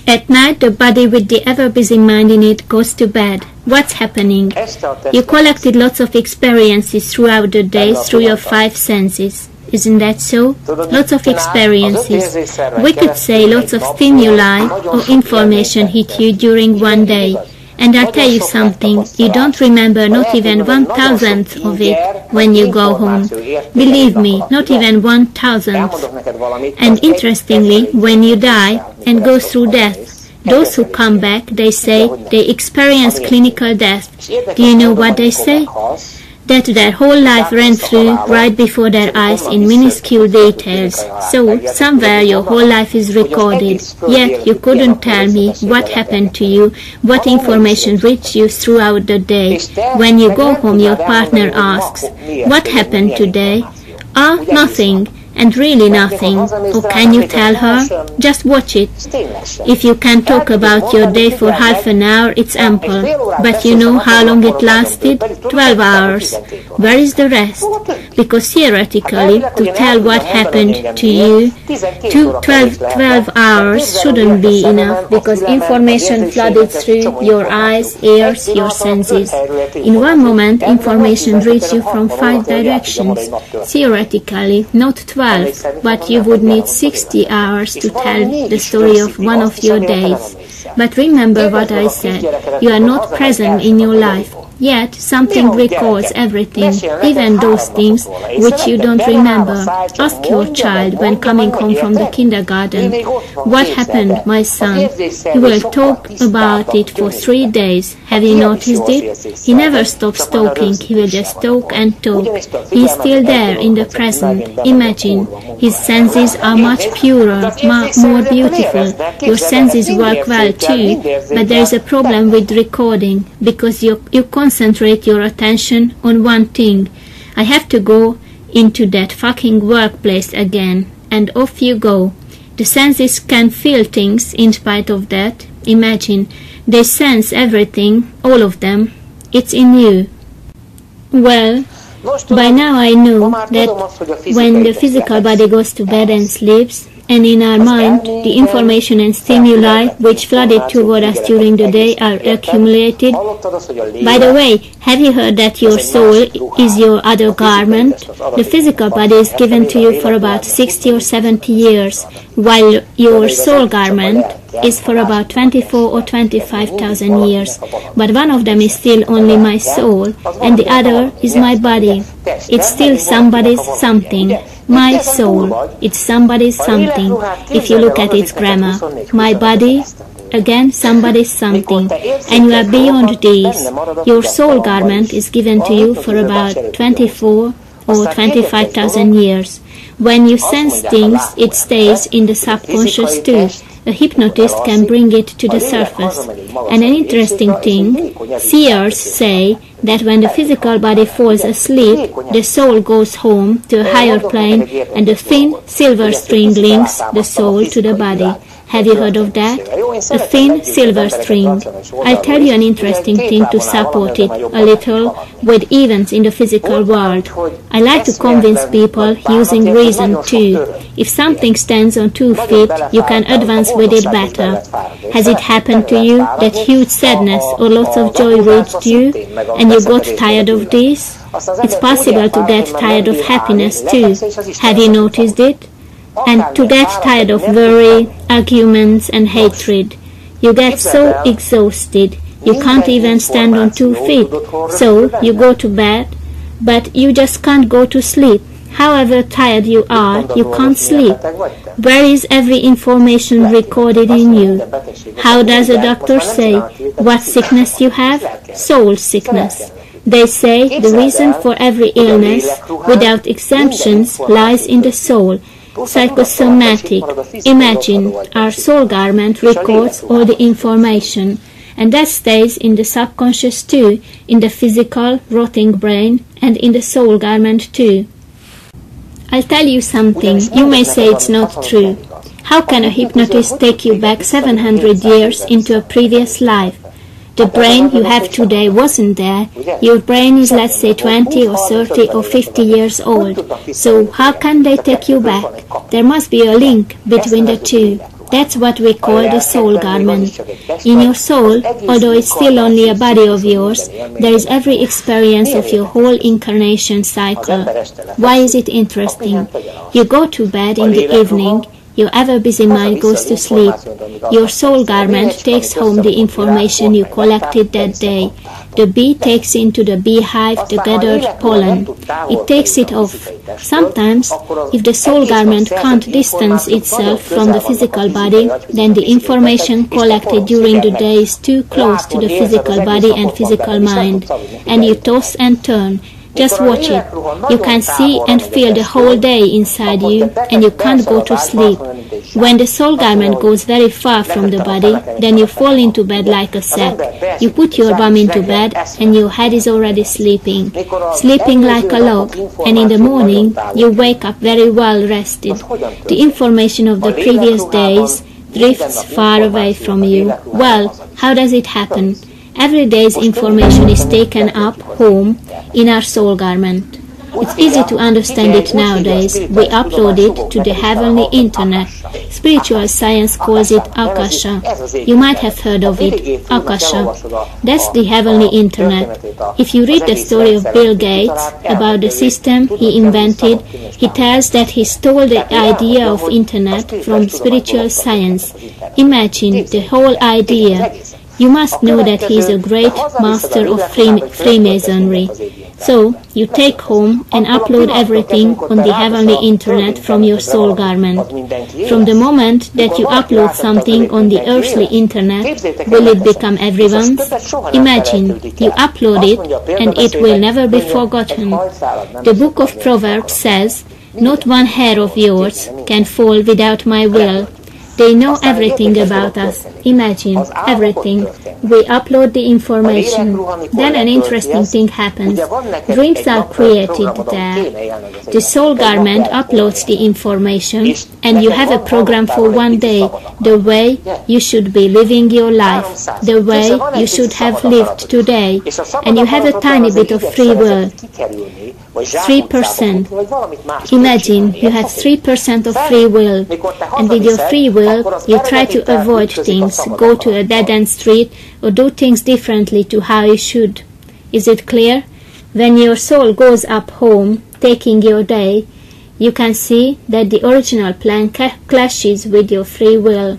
At night, the body with the ever-busy mind in it goes to bed. What's happening? You collected lots of experiences throughout the day through your 5 senses. Isn't that so? Lots of experiences. We could say lots of stimuli or information hit you during one day. And I'll tell you something, you don't remember not even 1,000th of it when you go home. Believe me, not even 1,000th. And interestingly, when you die and go through death, those who come back, they say they experience clinical death. Do you know what they say? That their whole life ran through right before their eyes in minuscule details. So, somewhere your whole life is recorded, yet you couldn't tell me what happened to you, what information reached you throughout the day. When you go home, your partner asks, "What happened today?" "Ah, nothing." And really nothing. Or can you tell her? Just watch it. If you can talk about your day for half an hour, it's ample. But you know how long it lasted? 12 hours. Where is the rest? Because theoretically, to tell what happened to you, 12 hours shouldn't be enough, because information flooded through your eyes, ears, your senses. In one moment, information reaches you from 5 directions. Theoretically, not 12. But you would need 60 hours to tell the story of one of your days. But remember what I said, you are not present in your life. Yet something recalls everything, even those things which you don't remember. Ask your child when coming home from the kindergarten, "What happened, my son?" He will talk about it for 3 days. Have you noticed it? He never stops talking, he will just talk and talk. He is still there in the present. Imagine, his senses are much purer, more beautiful. Your senses work well too, but there is a problem with recording, because you concentrate your attention on one thing. I have to go into that fucking workplace again, and off you go. The senses can feel things in spite of that. Imagine, they sense everything, all of them. It's in you. Well, by now I know that when the physical body goes to bed and sleeps, and in our mind, the information and stimuli which flooded toward us during the day are accumulated. By the way, have you heard that your soul is your other garment? The physical body is given to you for about 60 or 70 years, while your soul garment is for about 24 or 25,000 years. But one of them is still only my soul, and the other is my body. It's still somebody's something. My soul, it's somebody's something, if you look at its grammar. My body, again somebody's something, and you are beyond these. Your soul garment is given to you for about 24 or 25,000 years. When you sense things, it stays in the subconscious too. A hypnotist can bring it to the surface. And an interesting thing, seers say that when the physical body falls asleep, the soul goes home to a higher plane, and a thin silver string links the soul to the body. Have you heard of that? A thin silver string. I'll tell you an interesting thing to support it a little with events in the physical world. I like to convince people using reason too. If something stands on 2 feet, you can advance with it better. Has it happened to you that huge sadness or lots of joy reached you, and you got tired of this? It's possible to get tired of happiness too. Have you noticed it? And to get tired of worry, arguments and hatred. You get so exhausted, you can't even stand on 2 feet, so you go to bed, but you just can't go to sleep. However tired you are, you can't sleep. Where is every information recorded in you? How does a doctor say what sickness you have? Soul sickness. They say the reason for every illness, without exemptions, lies in the soul. Psychosomatic. Imagine, our soul garment records all the information, and that stays in the subconscious too, in the physical, rotting brain, and in the soul garment too. I'll tell you something, you may say it's not true. How can a hypnotist take you back 700 years into a previous life? The brain you have today wasn't there. Your brain is, let's say, 20 or 30 or 50 years old. So how can they take you back? There must be a link between the two. That's what we call the soul garment. In your soul, although it's still only a body of yours, there is every experience of your whole incarnation cycle. Why is it interesting? You go to bed in the evening, your ever-busy mind goes to sleep. Your soul garment takes home the information you collected that day. The bee takes into the beehive the gathered pollen. It takes it off. Sometimes, if the soul garment can't distance itself from the physical body, then the information collected during the day is too close to the physical body and physical mind, and you toss and turn. Just watch it. You can see and feel the whole day inside you, and you can't go to sleep. When the soul garment goes very far from the body, then you fall into bed like a sack. You put your bum into bed, and your head is already sleeping like a log, and in the morning you wake up very well rested. The information of the previous days drifts far away from you. Well, how does it happen? Every day's information is taken up home in our soul garment. It's easy to understand it nowadays. We upload it to the heavenly internet. Spiritual science calls it Akasha. You might have heard of it, Akasha. That's the heavenly internet. If you read the story of Bill Gates about the system he invented, he tells that he stole the idea of internet from spiritual science. Imagine the whole idea. You must know that he is a great master of Freemasonry. So, you take home and upload everything on the heavenly internet from your soul garment. From the moment that you upload something on the earthly internet, will it become everyone's? Imagine, you upload it and it will never be forgotten. The book of Proverbs says, "Not one hair of yours can fall without my will." They know everything about us. Imagine, everything. We upload the information. Then an interesting thing happens. Dreams are created there. The soul garment uploads the information, and you have a program for one day, the way you should be living your life, the way you should have lived today, and you have a tiny bit of free will. 3%. Imagine you have 3% of free will, and with your free will you try to avoid things, go to a dead-end street, or do things differently to how you should. Is it clear? When your soul goes up home, taking your day, you can see that the original plan clashes with your free will.